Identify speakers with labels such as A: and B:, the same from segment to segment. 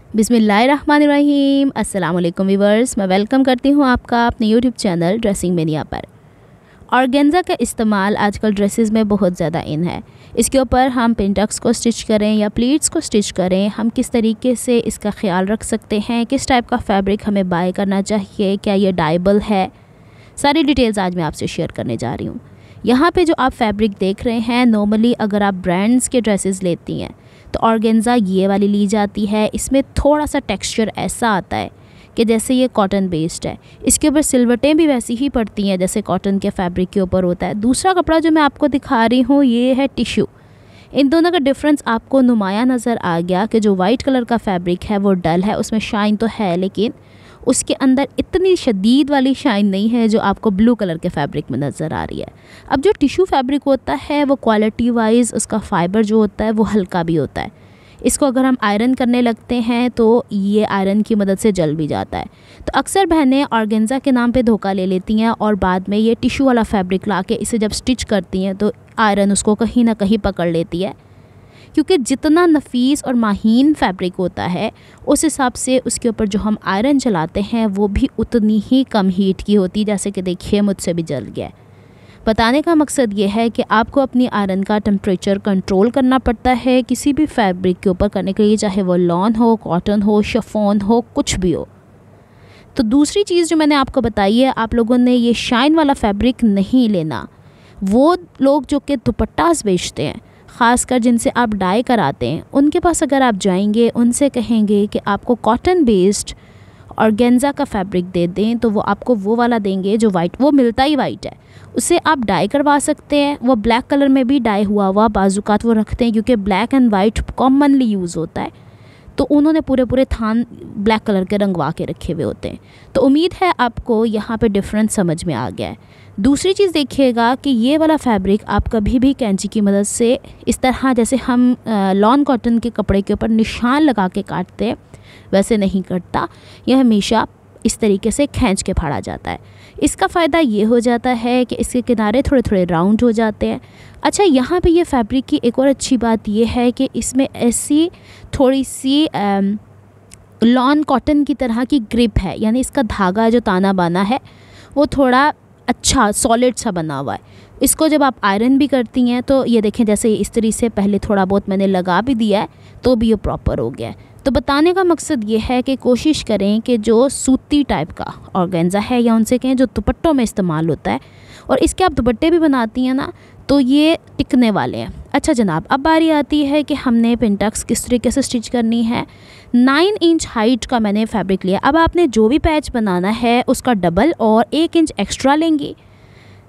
A: बिस्मिल्लाहिर्रहमानिर्रहीम। अस्सलाम वालेकुम व्यूअर्स, मैं वेलकम करती हूँ आपका अपने यूट्यूब चैनल ड्रेसिंग मेनिया पर। ऑर्गेन्जा का इस्तेमाल आजकल ड्रेसेस में बहुत ज़्यादा इन है। इसके ऊपर हम पिनटक्स को स्टिच करें या प्लीट्स को स्टिच करें, हम किस तरीके से इसका ख्याल रख सकते हैं, किस टाइप का फैब्रिक हमें बाय करना चाहिए, क्या ये डाइबल है, सारी डिटेल्स आज मैं आपसे शेयर करने जा रही हूँ। यहाँ पे जो आप फैब्रिक देख रहे हैं, नॉर्मली अगर आप ब्रांड्स के ड्रेसेस लेती हैं तो ऑर्गेन्जा ये वाली ली जाती है। इसमें थोड़ा सा टेक्सचर ऐसा आता है कि जैसे ये कॉटन बेस्ड है। इसके ऊपर सिलवटें भी वैसी ही पड़ती हैं जैसे कॉटन के फैब्रिक के ऊपर होता है। दूसरा कपड़ा जो मैं आपको दिखा रही हूँ ये है टिश्यू। इन दोनों का डिफरेंस आपको नुमाया नज़र आ गया कि जो वाइट कलर का फैब्रिक है वो डल है, उसमें शाइन तो है लेकिन उसके अंदर इतनी शदीद वाली शाइन नहीं है जो आपको ब्लू कलर के फैब्रिक में नज़र आ रही है। अब जो टिश्यू फैब्रिक होता है वो क्वालिटी वाइज उसका फ़ाइबर जो होता है वो हल्का भी होता है। इसको अगर हम आयरन करने लगते हैं तो ये आयरन की मदद से जल भी जाता है। तो अक्सर बहनें ऑर्गेन्जा के नाम पे धोखा ले लेती हैं और बाद में ये टिश्यू वाला फैब्रिक ला के इसे जब स्टिच करती हैं तो आयरन उसको कहीं ना कहीं पकड़ लेती है, क्योंकि जितना नफीस और माहीन फैब्रिक होता है उस हिसाब से उसके ऊपर जो हम आयरन चलाते हैं वो भी उतनी ही कम हीट की होती है। जैसे कि देखिए मुझसे भी जल गया। बताने का मकसद ये है कि आपको अपनी आयरन का टेम्परेचर कंट्रोल करना पड़ता है किसी भी फैब्रिक के ऊपर करने के लिए, चाहे वो लॉन हो, कॉटन हो, शिफॉन हो, कुछ भी हो। तो दूसरी चीज़ जो मैंने आपको बताई है, आप लोगों ने ये शाइन वाला फैब्रिक नहीं लेना। वो लोग जो कि दुपट्टास बेचते हैं, ख़ासकर जिनसे आप डाई कराते हैं, उनके पास अगर आप जाएंगे, उनसे कहेंगे कि आपको कॉटन बेस्ड ऑर्गेन्जा का फैब्रिक दे दें तो वो आपको वो वाला देंगे जो वाइट, वो मिलता ही वाइट है, उससे आप डाई करवा सकते हैं। वो ब्लैक कलर में भी डाई हुआ बाजुकात वो रखते हैं क्योंकि black and white commonly use होता है, तो उन्होंने पूरे थान ब्लैक कलर के रंगवा के रखे हुए होते हैं। तो उम्मीद है आपको यहाँ पे डिफरेंस समझ में आ गया है। दूसरी चीज़ देखिएगा कि ये वाला फैब्रिक आप कभी भी कैंची की मदद से इस तरह जैसे हम लॉन कॉटन के कपड़े के ऊपर निशान लगा के काटते हैं वैसे नहीं कटता। यह हमेशा इस तरीके से खींच के फाड़ा जाता है। इसका फ़ायदा ये हो जाता है कि इसके किनारे थोड़े थोड़े राउंड हो जाते हैं। अच्छा, यहाँ पे ये फैब्रिक की एक और अच्छी बात ये है कि इसमें ऐसी थोड़ी सी लॉन कॉटन की तरह की ग्रिप है, यानी इसका धागा जो ताना बाना है वो थोड़ा अच्छा सॉलिड सा बना हुआ है। इसको जब आप आयरन भी करती हैं तो ये देखें जैसे इस्त्री से पहले थोड़ा बहुत मैंने लगा भी दिया है तो भी ये प्रॉपर हो गया है। तो बताने का मकसद ये है कि कोशिश करें कि जो सूती टाइप का ऑर्गेन्जा है या उनसे कहें जो दुपट्टों में इस्तेमाल होता है, और इसके आप दुपट्टे भी बनाती हैं ना, तो ये टिकने वाले हैं। अच्छा जनाब, अब बारी आती है कि हमने पिनटक्स किस तरीके से स्टिच करनी है। 9 इंच हाइट का मैंने फैब्रिक लिया। अब आपने जो भी पैच बनाना है उसका डबल और 1 इंच एक्स्ट्रा लेंगी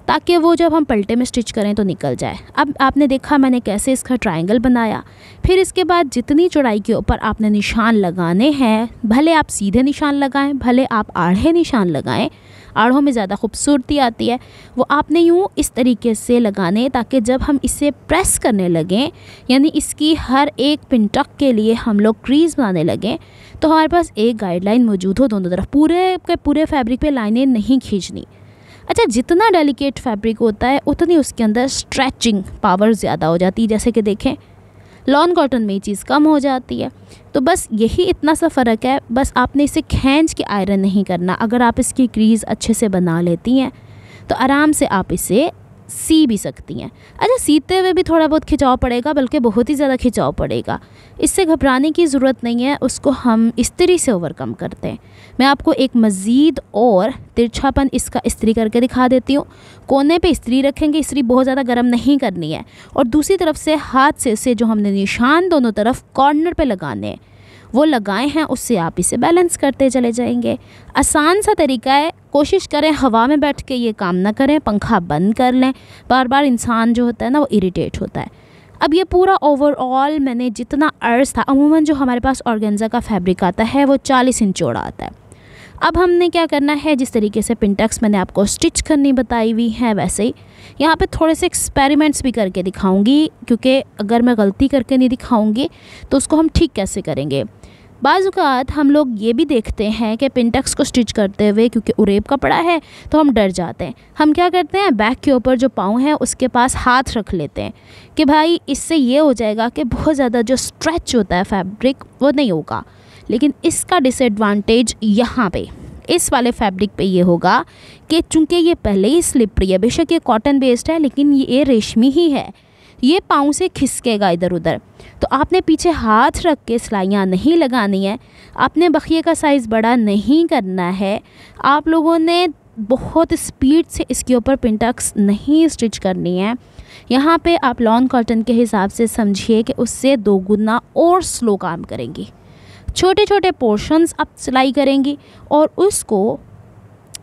A: ताकि वो जब हम पलटे में स्टिच करें तो निकल जाए। अब आपने देखा मैंने कैसे इसका ट्रायंगल बनाया। फिर इसके बाद जितनी चौड़ाई के ऊपर आपने निशान लगाने हैं, भले आप सीधे निशान लगाएं, भले आप आड़े निशान लगाएं, आड़ों में ज़्यादा खूबसूरती आती है, वो आपने यूँ इस तरीके से लगाने ताकि जब हम इसे प्रेस करने लगें, यानी इसकी हर एक पिनटक के लिए हम लोग क्रीज़ बनाने लगें, तो हमारे पास एक गाइडलाइन मौजूद हो दोनों तरफ। पूरे के पूरे फैब्रिक पे लाइनें नहीं खींचनी। अच्छा, जितना डेलिकेट फैब्रिक होता है उतनी उसके अंदर स्ट्रेचिंग पावर ज़्यादा हो जाती है। जैसे कि देखें लॉन कॉटन में ये चीज़ कम हो जाती है। तो बस यही इतना सा फ़र्क है। बस आपने इसे खींच के आयरन नहीं करना। अगर आप इसकी क्रीज़ अच्छे से बना लेती हैं तो आराम से आप इसे सी भी सकती हैं। अच्छा, सीते हुए भी थोड़ा बहुत खिंचाव पड़ेगा, बल्कि बहुत ही ज़्यादा खिंचाव पड़ेगा। इससे घबराने की ज़रूरत नहीं है, उसको हम इस्त्री से ओवरकम करते हैं। मैं आपको एक मज़ीद और तिरछापन इसका इस्त्री करके दिखा देती हूँ। कोने पे इस्त्री रखेंगे, इस्त्री बहुत ज़्यादा गर्म नहीं करनी है, और दूसरी तरफ से हाथ से जो हमने निशान दोनों तरफ कॉर्नर पे लगाने हैं वो लगाए हैं, उससे आप इसे बैलेंस करते चले जाएंगे। आसान सा तरीका है। कोशिश करें हवा में बैठ के ये काम ना करें, पंखा बंद कर लें। बार बार इंसान जो होता है ना वो इरिटेट होता है। अब ये पूरा ओवरऑल मैंने जितना अर्ज था, अमूमन जो हमारे पास ऑर्गेन्जा का फैब्रिक आता है वो 40 इंच चौड़ा आता है। अब हमने क्या करना है, जिस तरीके से पिनटक्स मैंने आपको स्टिच करनी बताई हुई है वैसे ही यहाँ पे थोड़े से एक्सपेरिमेंट्स भी करके दिखाऊंगी, क्योंकि अगर मैं गलती करके नहीं दिखाऊंगी तो उसको हम ठीक कैसे करेंगे। बाज़-औक़ात हम लोग ये भी देखते हैं कि पिनटक्स को स्टिच करते हुए क्योंकि उरेब कपड़ा है तो हम डर जाते हैं। हम क्या करते हैं, बैक के ऊपर जो पाँव है उसके पास हाथ रख लेते हैं कि भाई इससे ये हो जाएगा कि बहुत ज़्यादा जो स्ट्रेच होता है फैब्रिक वो नहीं होगा। लेकिन इसका डिसएडवांटेज यहाँ पे इस वाले फैब्रिक पे ये होगा कि चूँकि ये पहले ही स्लिपरी है, बेशक ये कॉटन बेस्ड है लेकिन ये रेशमी ही है, ये पाँव से खिसकेगा इधर उधर। तो आपने पीछे हाथ रख के सिलाइयाँ नहीं लगानी है, आपने बखिए का साइज़ बड़ा नहीं करना है, आप लोगों ने बहुत स्पीड से इसके ऊपर पिंटक्स नहीं स्टिच करनी है। यहाँ पे आप लॉन कॉटन के हिसाब से समझिए कि उससे 2 गुना और स्लो काम करेंगी। छोटे छोटे पोर्शंस आप सिलाई करेंगी और उसको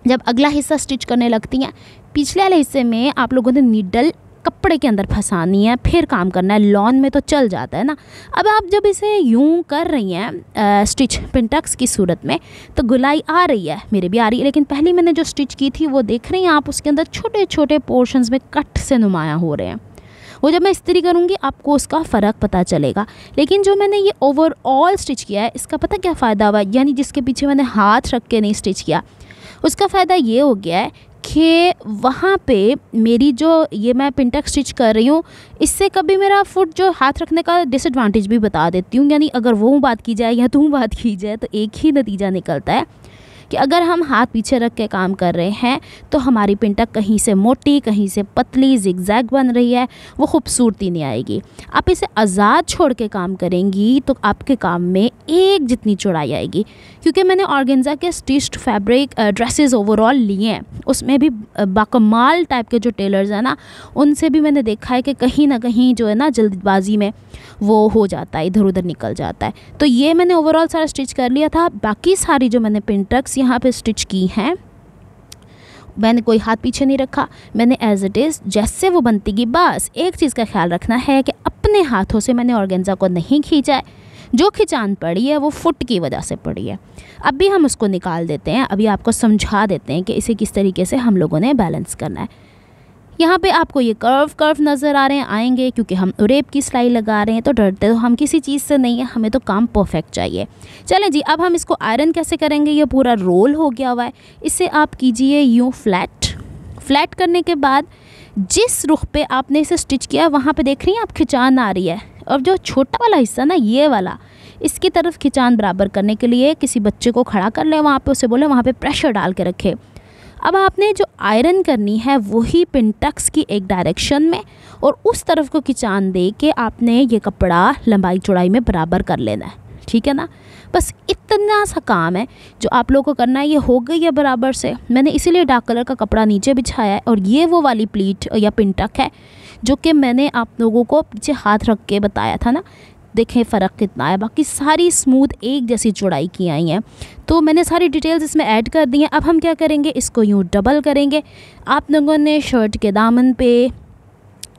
A: जब अगला हिस्सा स्टिच करने लगती हैं, पिछले वाले हिस्से में आप लोगों ने नीडल कपड़े के अंदर फंसानी है, फिर काम करना है। लॉन में तो चल जाता है ना। अब आप जब इसे यूं कर रही हैं स्टिच पिंटक्स की सूरत में, तो गुलाई आ रही है, मेरे भी आ रही है, लेकिन पहले मैंने जो स्टिच की थी वो देख रही हैं आप, उसके अंदर छोटे छोटे पोर्शंस में कट से नुमायाँ हो रहे हैं। वो जब मैं इस्त्री करूँगी आपको उसका फ़र्क पता चलेगा। लेकिन जो मैंने ये ओवरऑल स्टिच किया है, इसका पता क्या फ़ायदा हुआ, यानी जिसके पीछे मैंने हाथ रख के नहीं स्टिच किया, उसका फ़ायदा ये हो गया है कि वहाँ पे मेरी जो ये मैं पिंटक्स स्टिच कर रही हूँ, इससे कभी मेरा फुट जो हाथ रखने का डिसएडवांटेज भी बता देती हूँ। यानी अगर वो बात की जाए या तू बात की जाए तो एक ही नतीजा निकलता है कि अगर हम हाथ पीछे रख के काम कर रहे हैं तो हमारी पिंटक कहीं से मोटी, कहीं से पतली, जिगजैग बन रही है, वो खूबसूरती नहीं आएगी। आप इसे आज़ाद छोड़ के काम करेंगी तो आपके काम में एक जितनी चौड़ाई आएगी। क्योंकि मैंने ऑर्गेन्जा के स्टिच्ड फैब्रिक ड्रेसेस ओवरऑल लिए हैं, उसमें भी बाकमाल टाइप के जो टेलर्स हैं ना, उनसे भी मैंने देखा है कि कहीं ना कहीं जो है ना जल्दबाजी में वो हो जाता है, इधर उधर निकल जाता है। तो ये मैंने ओवरऑल सारा स्टिच कर लिया था। बाकी सारी जो मैंने पिंटक्स यहाँ पे स्टिच की हैं, मैंने कोई हाथ पीछे नहीं रखा, मैंने एज इट इज़ जैसे वो बनती गई। बस एक चीज़ का ख्याल रखना है कि अपने हाथों से मैंने ऑर्गेन्जा को नहीं खींचा है, जो खिंचान पड़ी है वो फुट की वजह से पड़ी है। अब भी हम उसको निकाल देते हैं, अभी आपको समझा देते हैं कि इसे किस तरीके से हम लोगों ने बैलेंस करना है। यहाँ पे आपको ये कर्व नज़र आ रहे हैं, आएंगे, क्योंकि हम रेप की सिलाई लगा रहे हैं, तो डरते तो हम किसी चीज़ से नहीं है, हमें तो काम परफेक्ट चाहिए। चलें जी, अब हम इसको आयरन कैसे करेंगे। ये पूरा रोल हो गया हुआ है, इसे आप कीजिए यूँ फ्लैट करने के बाद जिस रुख पे आपने इसे स्टिच किया वहाँ पे देख रही हैं आप खिंचान आ रही है, और जो छोटा वाला हिस्सा ना ये वाला, इसकी तरफ खिंचान बराबर करने के लिए किसी बच्चे को खड़ा कर ले वहाँ पे, उसे बोले वहाँ पे प्रेशर डाल के रखे। अब आपने जो आयरन करनी है वही पिंटक्स की एक डायरेक्शन में और उस तरफ को खिंचान दे के आपने ये कपड़ा लंबाई चौड़ाई में बराबर कर लेना है, ठीक है ना। बस इतना सा काम है जो आप लोगों को करना है। ये हो गई है बराबर से, मैंने इसीलिए डार्क कलर का कपड़ा नीचे बिछाया है, और ये वो वाली प्लीट या पिंटक है जो कि मैंने आप लोगों को पीछे हाथ रख के बताया था ना। देखें फ़र्क कितना है, बाकी सारी स्मूथ एक जैसी चौड़ाई की आई हैं। तो मैंने सारी डिटेल्स इसमें ऐड कर दी हैं। अब हम क्या करेंगे, इसको यूँ डबल करेंगे। आप लोगों ने शर्ट के दामन पे,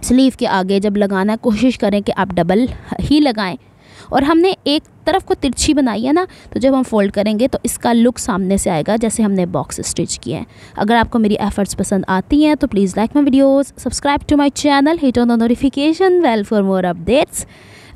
A: स्लीव के आगे जब लगाना है कोशिश करें कि आप डबल ही लगाएं। और हमने एक तरफ को तिरछी बनाई है ना, तो जब हम फोल्ड करेंगे तो इसका लुक सामने से आएगा जैसे हमने बॉक्स स्टिच किए हैं। अगर आपको मेरी एफर्ट्स पसंद आती हैं तो please like my videos, subscribe to my channel, hit on the notification bell for more updates.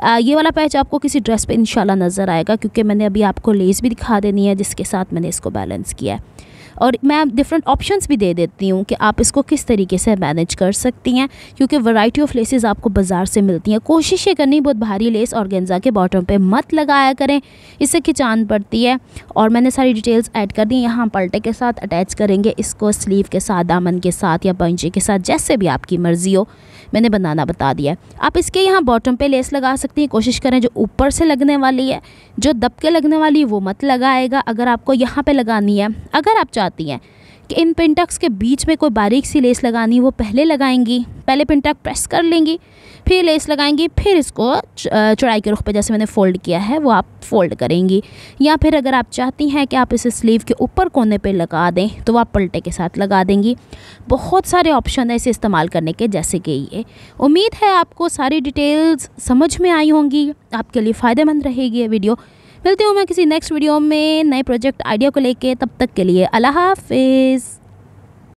A: ये वाला पैच आपको किसी ड्रेस पे इंशाल्लाह नज़र आएगा, क्योंकि मैंने अभी आपको लेस भी दिखा देनी है जिसके साथ मैंने इसको बैलेंस किया है। और मैं डिफरेंट ऑप्शंस भी दे देती हूँ कि आप इसको किस तरीके से मैनेज कर सकती हैं, क्योंकि वैरायटी ऑफ लेसेस आपको बाज़ार से मिलती हैं। कोशिश ये करनी बहुत भारी लेस ऑर्गेन्जा के बॉटम पे मत लगाया करें, इससे खिंचान पड़ती है। और मैंने सारी डिटेल्स ऐड कर दी। यहाँ पल्टे के साथ अटैच करेंगे इसको, स्लीव के साथ, दामन के साथ या पंजे के साथ, जैसे भी आपकी मर्ज़ी हो, मैंने बनाना बता दिया है। आप इसके यहाँ बॉटम पे लेस लगा सकती हैं। कोशिश करें जो ऊपर से लगने वाली है, जो दब के लगने वाली वो मत लगाएगा। अगर आपको यहाँ पे लगानी है, अगर आप चाहती हैं कि इन पिंटक्स के बीच में कोई बारीक सी लेस लगानी, वो पहले लगाएंगी, पहले पिंटक प्रेस कर लेंगी, फिर लेस लगाएंगी, फिर इसको चौड़ाई के रुख पे जैसे मैंने फ़ोल्ड किया है वो आप फ़ोल्ड करेंगी। या फिर अगर आप चाहती हैं कि आप इसे स्लीव के ऊपर कोने पे लगा दें तो आप पलटे के साथ लगा देंगी। बहुत सारे ऑप्शन है इसे इस्तेमाल करने के, जैसे कि ये। उम्मीद है आपको सारी डिटेल्स समझ में आई होंगी, आपके लिए फ़ायदेमंद रहेगी ये वीडियो। मिलती हूँ मैं किसी नेक्स्ट वीडियो में नए प्रोजेक्ट आइडिया को लेके, तब तक के लिए अल्लाह हाफिज़।